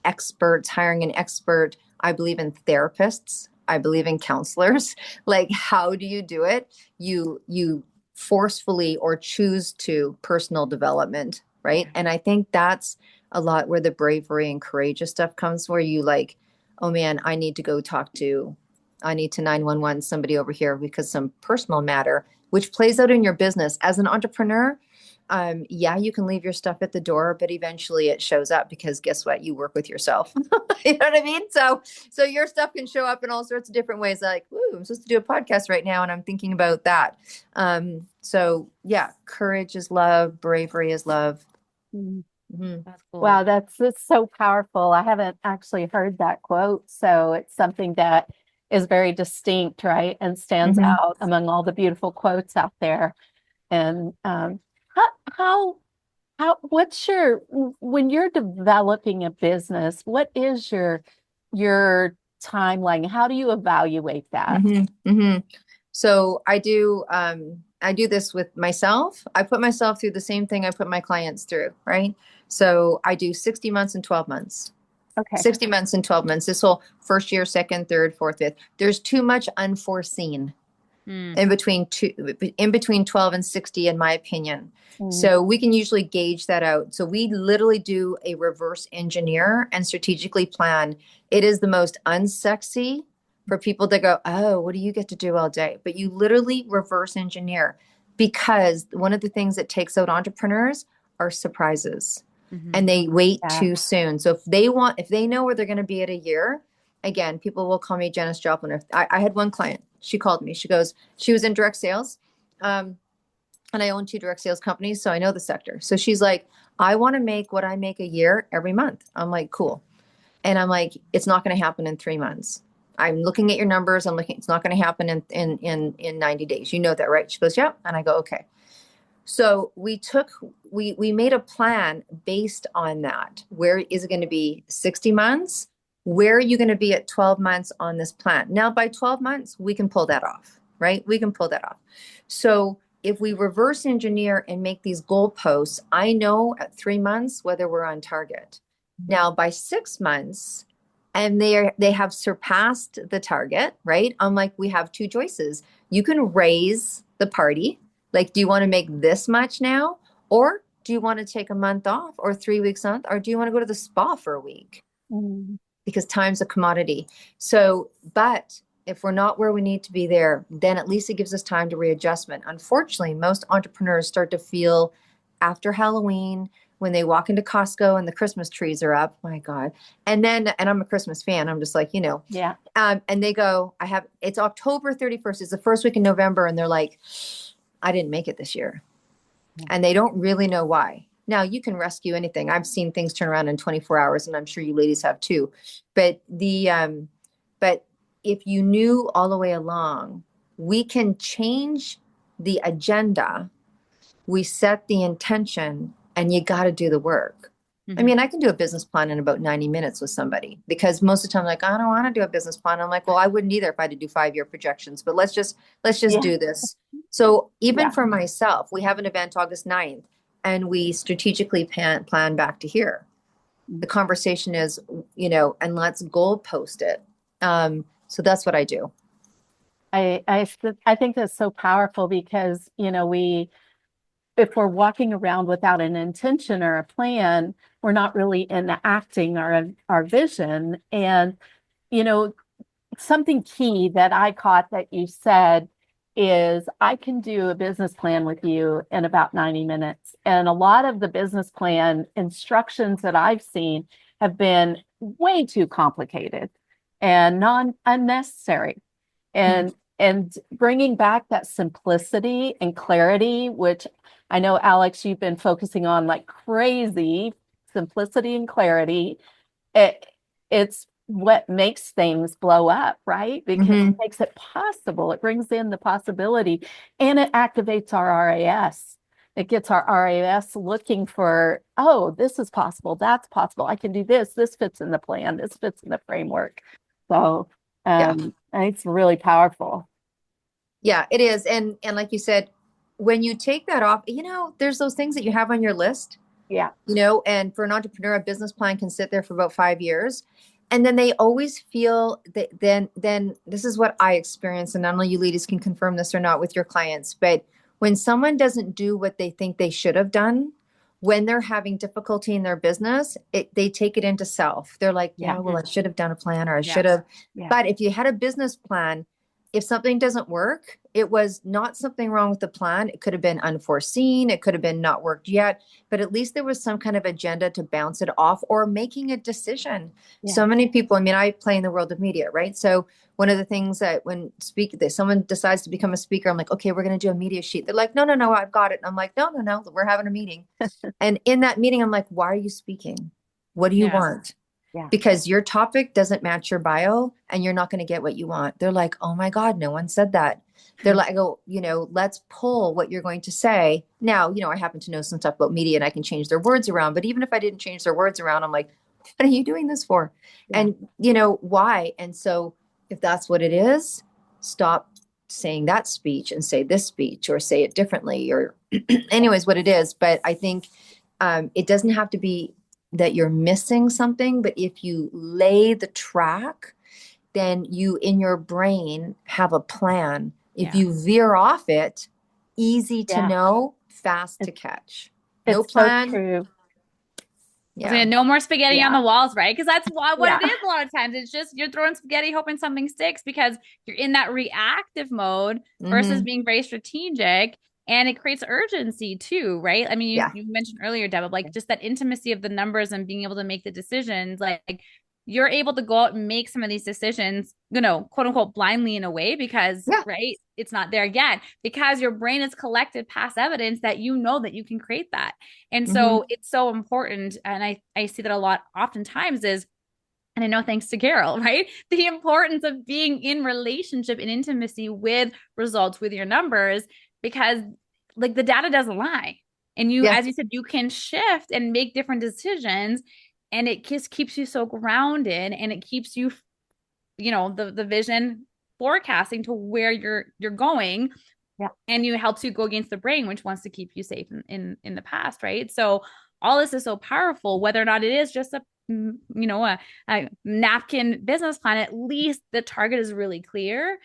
experts, hiring an expert. I believe in therapists. I believe in counselors. Like, how do you do it? You forcefully or choose to personal development, right? And I think that's a lot where the bravery and courageous stuff comes, where you like, oh man, I need to 911 somebody over here because some personal matter, which plays out in your business as an entrepreneur. Yeah, you can leave your stuff at the door, but eventually it shows up because guess what? You work with yourself. You know what I mean? So your stuff can show up in all sorts of different ways. Like, ooh, I'm supposed to do a podcast right now, and I'm thinking about that. So yeah, courage is love, bravery is love. Mm-hmm. That's cool. Wow, that's so powerful. I haven't actually heard that quote, so it's something that is very distinct, right? And stands Mm-hmm. out among all the beautiful quotes out there. And how how what's your when you're developing a business, what is your timeline? How do you evaluate that? Mm-hmm. Mm-hmm. So I do this with myself. I put myself through the same thing I put my clients through, right? So I do 60 months and 12 months. Okay. 60 months and 12 months. This whole first year, second, third, fourth, fifth. There's too much unforeseen in between 12 and 60, in my opinion. Mm, So we can usually gauge that out. So we literally do a reverse engineer and strategically plan. It is the most unsexy for people to go, oh, what do you get to do all day? But you literally reverse engineer, because one of the things that takes out entrepreneurs are surprises, and they wait yeah. too soon. So if they know where they're going to be at a year, again, people will call me Janice Joplin. If I had one client, she called me. She was in direct sales. And I own 2 direct sales companies, so I know the sector. So she's like, I want to make what I make a year every month. I'm like, cool. And I'm like, it's not going to happen in 3 months. I'm looking at your numbers. It's not going to happen in 90 days. You know that, right? She goes, yep. And I go, okay. So we made a plan based on that. Where is it going to be 60 months? Where are you going to be at 12 months on this plan? Now, by 12 months, we can pull that off, right? We can pull that off. So if we reverse engineer and make these goalposts, I know at 3 months whether we're on target. Now, by 6 months, and they have surpassed the target, right? I'm like, we have 2 choices. You can raise the party. Like, do you want to make this much now? Or do you want to take a month off or 3 weeks off? Or do you want to go to the spa for a week? Mm, Because time's a commodity. So, but If we're not where we need to be there, then at least it gives us time to readjustment. Unfortunately, most entrepreneurs start to feel after Halloween when they walk into Costco and the Christmas trees are up. My God. And I'm a Christmas fan. I'm just like, Yeah. and they go, it's October 31st. It's the first week in November. And they're like, I didn't make it this year. And they don't really know why. Now you can rescue anything. I've seen things turn around in 24 hours, and I'm sure you ladies have too. But but if you knew all the way along, we can change the agenda. We set the intention, and you got to do the work. I mean, I can do a business plan in about 90 minutes with somebody, because most of the time, like, I don't want to do a business plan. I'm like, well, I wouldn't either if I had to do 5-year projections, but let's just Yeah. do this. So even Yeah. for myself, we have an event August 9th, and we strategically plan back to here. The conversation is, and let's goal post it. So that's what I do. I think that's so powerful because, if we're walking around without an intention or a plan, we're not really enacting our vision. And, you know, something key that I caught that you said is I can do a business plan with you in about 90 minutes. And a lot of the business plan instructions that I've seen have been way too complicated and unnecessary. And bringing back that simplicity and clarity, which I know, Alex, you've been focusing on like crazy, simplicity and clarity. It's what makes things blow up, right? Because it makes it possible. It brings in the possibility, and it activates our RAS. It gets our RAS looking for, oh, this is possible. That's possible. I can do this. This fits in the plan. This fits in the framework. So it's really powerful. Yeah, it is. And like you said, when you take that off, there's those things that you have on your list, Yeah. And for an entrepreneur, a business plan can sit there for about 5 years. And then they always feel that then this is what I experience. And I don't know, you ladies can confirm this or not with your clients, but when someone doesn't do what they think they should have done, when they're having difficulty in their business, they take it into self. They're like, yeah, well, I should have done a plan, or I should have. Yeah. But if you had a business plan, if something doesn't work, it was not something wrong with the plan. It could have been unforeseen. It could have been not worked yet, but at least there was some kind of agenda to bounce it off or making a decision. Yeah. So many people, I mean, I play in the world of media, right? So one of the things that when someone decides to become a speaker, I'm like, okay, we're going to do a media sheet. They're like, no, I've got it. And I'm like, no, we're having a meeting. And in that meeting, I'm like, why are you speaking? What do you want? Yeah. Because your topic doesn't match your bio and you're not going to get what you want. They're like, oh my God, no one said that. They're like, let's pull what you're going to say. Now, I happen to know some stuff about media and I can change their words around. But even if I didn't change their words around, I'm like, what are you doing this for? Yeah. And why? And so if that's what it is, stop saying that speech and say this speech, or say it differently, or anyways, what it is. But I think it doesn't have to be that you're missing something, but if you lay the track, then you in your brain have a plan. If you veer off it, easy to know, fast to catch. No plan. So true. Yeah. No more spaghetti on the walls, right? Because that's what it is a lot of times. It's just you're throwing spaghetti hoping something sticks because you're in that reactive mode versus being very strategic. And it creates urgency too, right? I mean, you mentioned earlier, Deb, like just that intimacy of the numbers and being able to make the decisions. Like you're able to go out and make some of these decisions, quote unquote, blindly in a way because, right, it's not there yet because your brain has collected past evidence that that you can create that. And so it's so important. And I see that a lot oftentimes is, and I know thanks to Carol, right? The importance of being in relationship and intimacy with results, with your numbers, because like the data doesn't lie. And as you said, you can shift and make different decisions, and it just keeps you so grounded, and it keeps you, the vision forecasting to where you're going. Yeah. And it helps you go against the brain, which wants to keep you safe in the past, right? So all this is so powerful, whether or not it is just a napkin business plan, at least the target is really clear,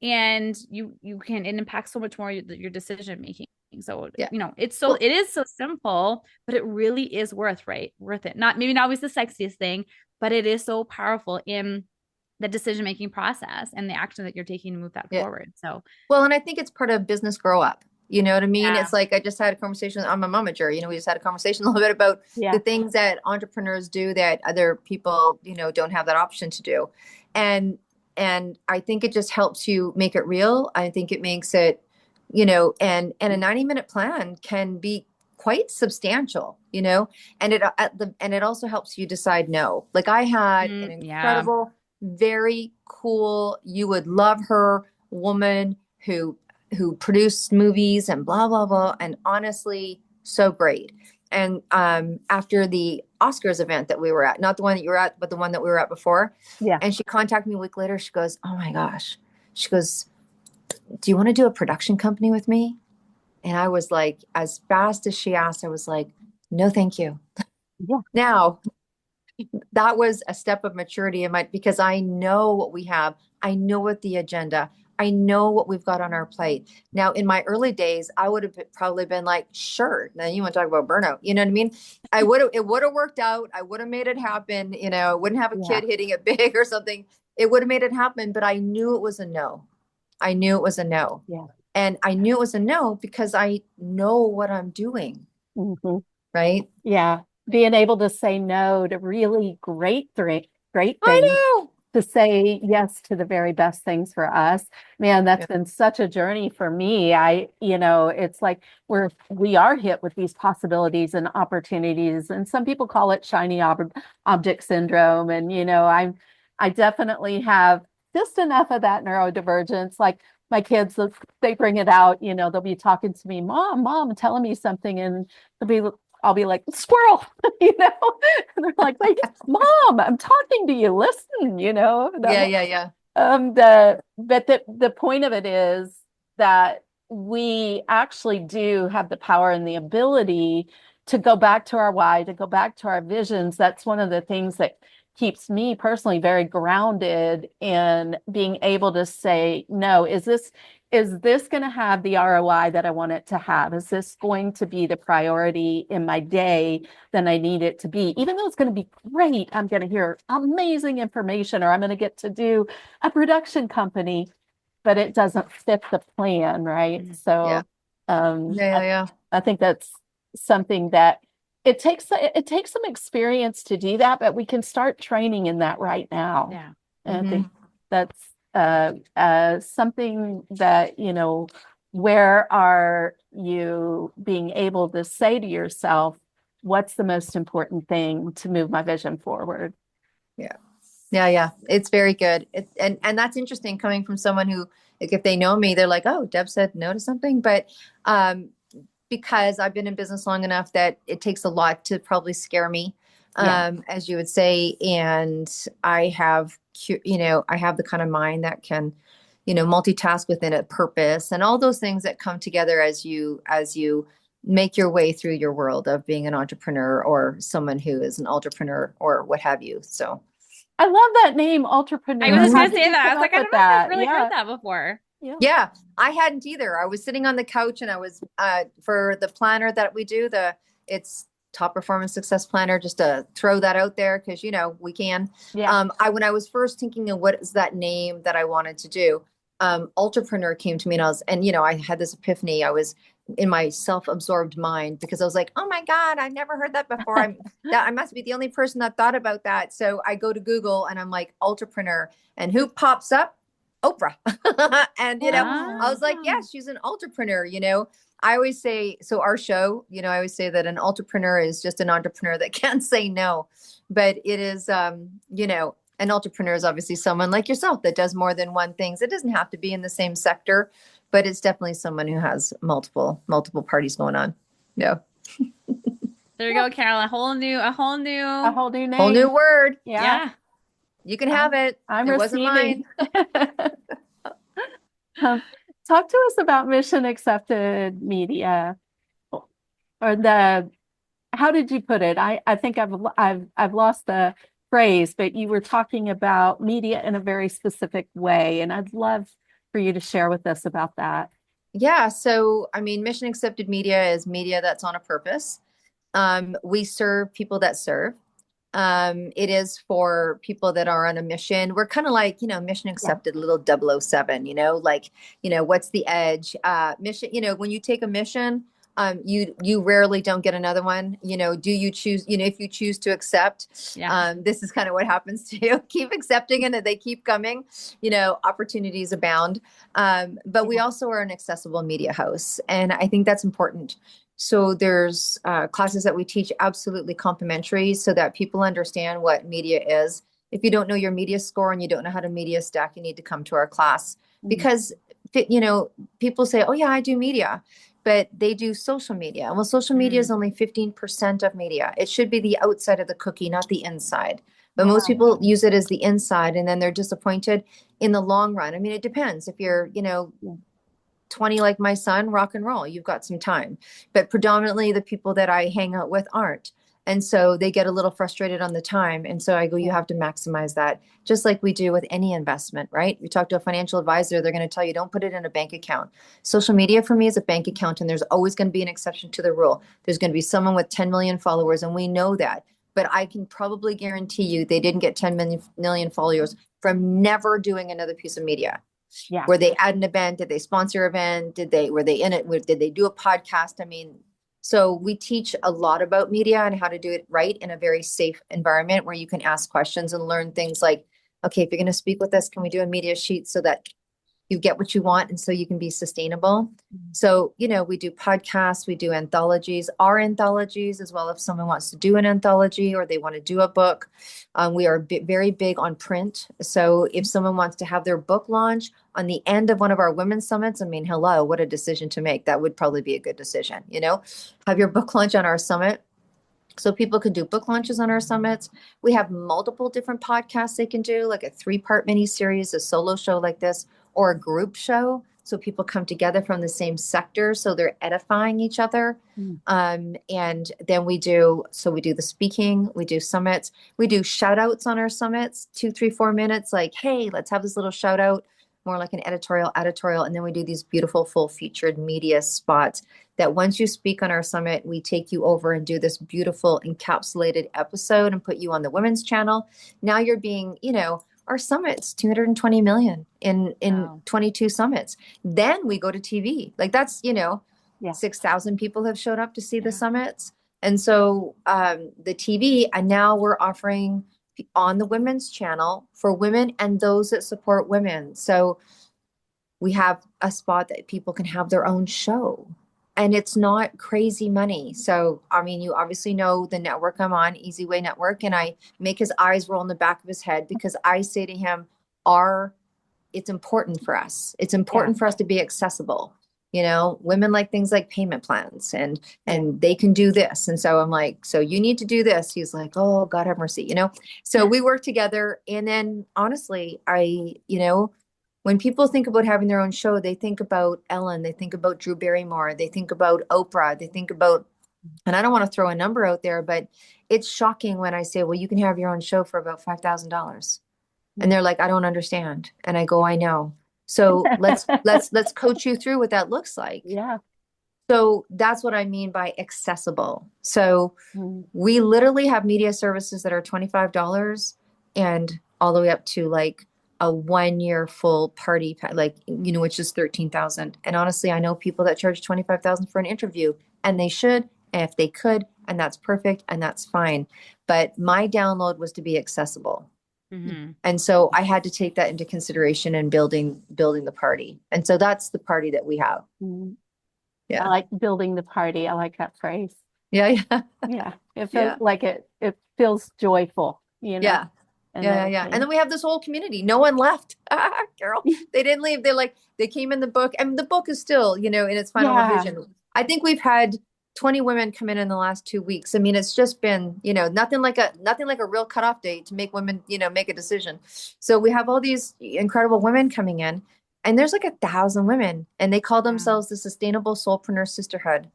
and it impacts so much more your decision making. So it is so simple, but it really is worth it. Not always the sexiest thing, but it is so powerful in the decision-making process and the action that you're taking to move that forward. So, well, and I think it's part of business grow up. You know what I mean? Yeah. It's like, I just had a conversation. I'm a momager. You know, we just had a conversation a little bit about the things that entrepreneurs do that other people, you know, don't have that option to do. And I think it just helps you make it real. I think it makes it, you know, and a 90-minute plan can be quite substantial, you know, and it also helps you decide no. Like, I had an incredible, very cool, you would love her woman who produced movies and blah, blah, blah. And honestly, so great. And after the Oscars event that we were at, not the one that you were at, but the one that we were at before. Yeah. And she contacted me a week later. She goes, oh my gosh. She goes, do you want to do a production company with me? And I was like, as fast as she asked, I was like, no, thank you. Yeah. Now, that was a step of maturity in my, because I know what we have. I know what the agenda, I know what we've got on our plate. Now, in my early days, I would have probably been like, sure. Now you want to talk about burnout. You know what I mean? It would have worked out. I would have made it happen. You know, I wouldn't have a kid hitting it big or something. It would have made it happen, but I knew it was a no. I knew it was a no. Yeah. And I knew it was a no because I know what I'm doing. Mm-hmm. Right. Yeah. Being able to say no to really great things. I know. To say yes to the very best things for us. Man, that's been such a journey for me. It's like we are hit with these possibilities and opportunities, and some people call it shiny object syndrome. And, I definitely have just enough of that neurodivergence. Like my kids, they bring it out, they'll be talking to me, mom, telling me something, and I'll be like, squirrel, and they're like, mom, I'm talking to you. Listen, Yeah. But the point of it is that we actually do have the power and the ability to go back to our why, to go back to our visions. That's one of the things that keeps me personally very grounded in being able to say, no, is this going to have the ROI that I want it to have? Is this going to be the priority in my day that I need it to be? Even though it's going to be great, I'm going to hear amazing information, or I'm going to get to do a production company, but it doesn't fit the plan, right? So I think that's something that it takes some experience to do that, but we can start training in that right now. Yeah. And I think that's something that, where are you being able to say to yourself, what's the most important thing to move my vision forward? Yeah. It's very good. And that's interesting coming from someone who, like, if they know me, they're like, oh, Deb said no to something. But because I've been in business long enough that it takes a lot to probably scare me, as you would say. And I have the kind of mind that can, multitask within a purpose and all those things that come together as you make your way through your world of being an entrepreneur or someone who is an entrepreneur or what have you. So I love that name, entrepreneur. I was just going to say that. I was like, I don't know if I've really heard that before. Yeah, I hadn't either. I was sitting on the couch and I was for the planner that we do, it's Top Performance Success Planner, just to throw that out there because we can. Yeah. When I was first thinking of what is that name that I wanted to do, entrepreneur came to me, and I had this epiphany. I was in my self-absorbed mind because I was like, oh my God, I've never heard that before. I must be the only person that thought about that. So I go to Google and I'm like, entrepreneur, and who pops up? Oprah. And, I was like, yeah, she's an entrepreneur, I always say, so our show, I always say that an entrepreneur is just an entrepreneur that can't say no, but it is, an entrepreneur is obviously someone like yourself that does more than one thing. It doesn't have to be in the same sector, but it's definitely someone who has multiple parties going on. Yeah. There you go, Carol. A whole new name. Whole new word. Yeah. You can have it. It wasn't mine. Talk to us about mission accepted media, or how did you put it? I think I've lost the phrase, but you were talking about media in a very specific way, and I'd love for you to share with us about that. Yeah. So, mission accepted media is media that's on a purpose. We serve people that serve. It is for people that are on a mission. We're kind of like, mission Yeah. accepted, little 007, like, what's the edge? Mission, when you take a mission, you rarely don't get another one. Do you choose, if you choose to accept, Yeah. this is kind of what happens to you. Keep accepting and they keep coming, opportunities abound. But we Yeah. also are an accessible media house. And I think that's important. So there's classes that we teach absolutely complimentary so that people understand what media is. If you don't know your media score and you don't know how to media stack, you need to come to our class Mm. because, people say, oh yeah, I do media, but they do social media. Well, social media is only 15% of media. It should be the outside of the cookie, not the inside. But most Right. people use it as the inside and then they're disappointed in the long run. I mean, it depends. If you're, Yeah. 20 like my son, rock and roll, you've got some time. But predominantly the people that I hang out with aren't. And so they get a little frustrated on the time. And so I go, you Yeah. have to maximize that, just like we do with any investment, right? You talk to a financial advisor, they're going to tell you, don't put it in a bank account. Social media for me is a bank account, and there's always going to be an exception to the rule. There's going to be someone with 10 million followers, and we know that. But I can probably guarantee you they didn't get 10 million followers from never doing another piece of media. Yeah. Were they at an event? Did they sponsor an event? Were they in it? Did they do a podcast? I mean, so we teach a lot about media and how to do it right in a very safe environment where you can ask questions and learn things like, okay, if you're going to speak with us, can we do a media sheet so that you get what you want and so you can be sustainable? So, we do podcasts, we do anthologies, our anthologies as well. If someone wants to do an anthology or they want to do a book, we are very big on print. So if someone wants to have their book launch on the end of one of our women's summits, I mean, hello, what a decision to make. That would probably be a good decision, have your book launch on our summit. So people can do book launches on our summits. We have multiple different podcasts they can do, like a 3-part mini series, a solo show like this, or a group show. So people come together from the same sector, so they're edifying each other. Mm. And then we do the speaking, we do summits, we do shout outs on our summits, 2, 3, 4 minutes, like, hey, let's have this little shout out, more like an editorial. And then we do these beautiful full featured media spots that once you speak on our summit, we take you over and do this beautiful encapsulated episode and put you on the women's channel. Now you're being, our summits, 220 million in Wow. 22 summits. Then we go to TV. Like that's, Yeah. 6,000 people have showed up to see the Yeah. summits. And so the TV, and now we're offering on the women's channel for women and those that support women. So we have a spot that people can have their own show. And it's not crazy money. So, I mean, you obviously know the network I'm on, eZWay Network, and I make his eyes roll in the back of his head because I say to him, it's important for us. It's important for us to be accessible. Women like things like payment plans and they can do this. And so I'm like, so you need to do this. He's like, oh, God have mercy, So we work together. And then honestly, when people think about having their own show, they think about Ellen, they think about Drew Barrymore, they think about Oprah, they think about, and I don't want to throw a number out there, but it's shocking when I say, well, you can have your own show for about $5,000. And they're like, I don't understand. And I go, I know. So let's coach you through what that looks like. Yeah. So that's what I mean by accessible. So we literally have media services that are $25 and all the way up to like a 1-year full party, like, which is 13,000. And honestly, I know people that charge 25,000 for an interview, and they should, and if they could, and that's perfect, and that's fine. But my download was to be accessible. And so I had to take that into consideration in building the party. And so that's the party that we have. Yeah. I like building the party. I like that phrase. Yeah. Yeah. It feels like it feels joyful, Yeah. And Yeah. And then we have this whole community. No one left. Carol, they didn't leave. They came in the book, and the book is still, in its final revision. I think we've had 20 women come in the last 2 weeks. I mean, it's just been, nothing like a real cutoff date to make women, make a decision. So we have all these incredible women coming in, and there's like 1,000 women, and they call themselves the Sustainable Soulpreneur Sisterhood.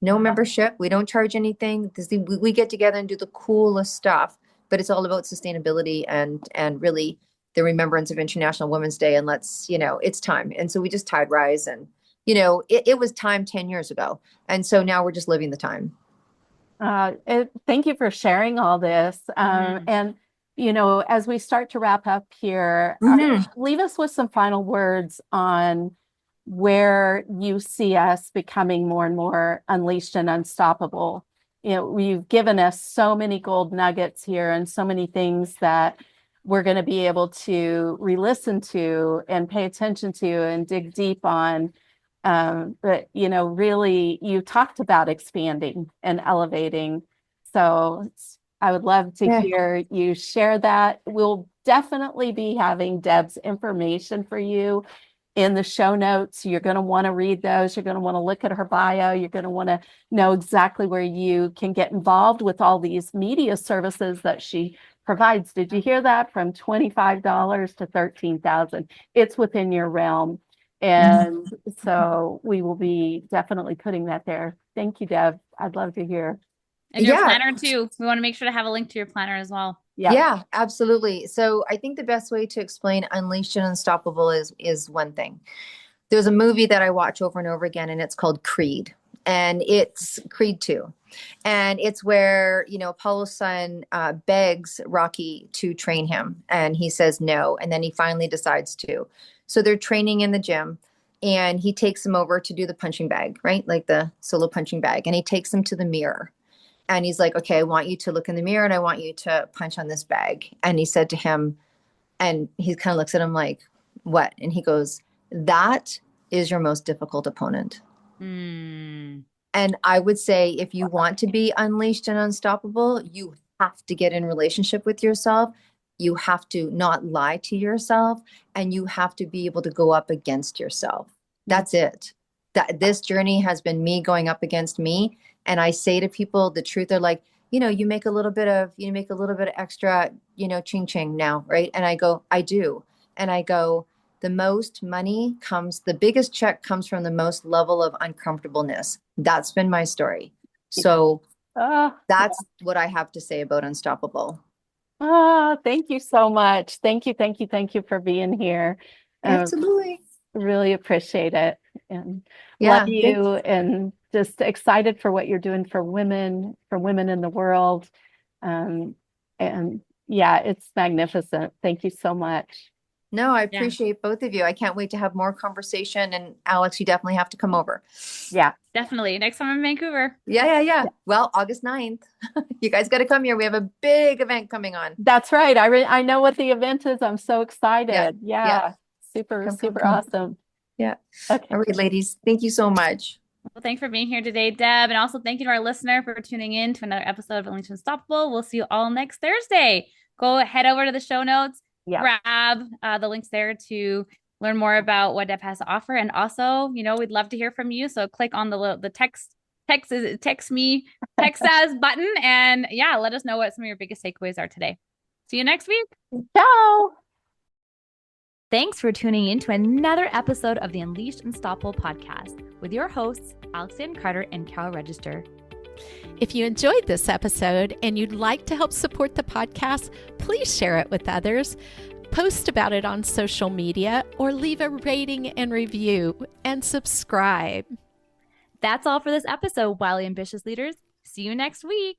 No membership. We don't charge anything. We get together and do the coolest stuff, but it's all about sustainability and really the remembrance of International Women's Day. And it's time. And so we just tide rise, and it was time 10 years ago. And so now we're just living the time. Thank you for sharing all this. And, as we start to wrap up here, Mhm. leave us with some final words on where you see us becoming more and more unleashed and unstoppable. You've given us so many gold nuggets here and so many things that we're going to be able to re-listen to and pay attention to and dig deep on. But, really, you talked about expanding and elevating. So I would love to Yeah. hear you share that. We'll definitely be having Deb's information for you in the show notes. You're going to want to read those. You're going to want to look at her bio. You're going to want to know exactly where you can get involved with all these media services that she provides. Did you hear that? From $25 to $13,000. It's within your realm. And so we will be definitely putting that there. Thank you, Deb. I'd love to hear. And your Yeah. planner too. We want to make sure to have a link to your planner as well. Yeah, absolutely. So I think the best way to explain Unleashed and Unstoppable is one thing. There's a movie that I watch over and over again, and it's called Creed. And it's Creed 2. And it's where, Apollo's son begs Rocky to train him. And he says no. And then he finally decides to. So they're training in the gym. And he takes him over to do the punching bag, right? Like the solo punching bag. And he takes him to the mirror. And he's like, okay, I want you to look in the mirror and I want you to punch on this bag. And he said to him, and he kind of looks at him like, what? And he goes, that is your most difficult opponent. Mm. And I would say, if you want to be unleashed and unstoppable, you have to get in relationship with yourself. You have to not lie to yourself, and you have to be able to go up against yourself. That's it. This journey has been me going up against me. And I say to people the truth. They're like, you make a little bit of extra, ching ching now, right? And I go, I do. And I go, the biggest check comes from the most level of uncomfortableness. That's been my story. So that's what I have to say about Unstoppable. Thank you so much. Thank you for being here. Absolutely. Really appreciate it. And Yeah, love you, and just excited for what you're doing for women in the world. And yeah, it's magnificent. Thank you so much. No, I appreciate both of you. I can't wait to have more conversation. And Alex, you definitely have to come over. Yeah, definitely. Next time in Vancouver. Yeah. Well, August 9th. You guys got to come here. We have a big event coming on. That's right. I know what the event is. I'm so excited. Yeah. Super awesome. Yeah. Okay. All right, ladies. Thank you so much. Well, thanks for being here today, Deb. And also thank you to our listener for tuning in to another episode of Unleashed Unstoppable. We'll see you all next Thursday. Go head over to the show notes. Grab the links there to learn more about what Deb has to offer. And also, we'd love to hear from you. So click on the text us button. And let us know what some of your biggest takeaways are today. See you next week. Ciao. Thanks for tuning in to another episode of the Unleashed Unstoppable podcast with your hosts, Alexandra Carter and Carol Register. If you enjoyed this episode and you'd like to help support the podcast, please share it with others, post about it on social media, or leave a rating and review, and subscribe. That's all for this episode, Wildly Ambitious Leaders. See you next week.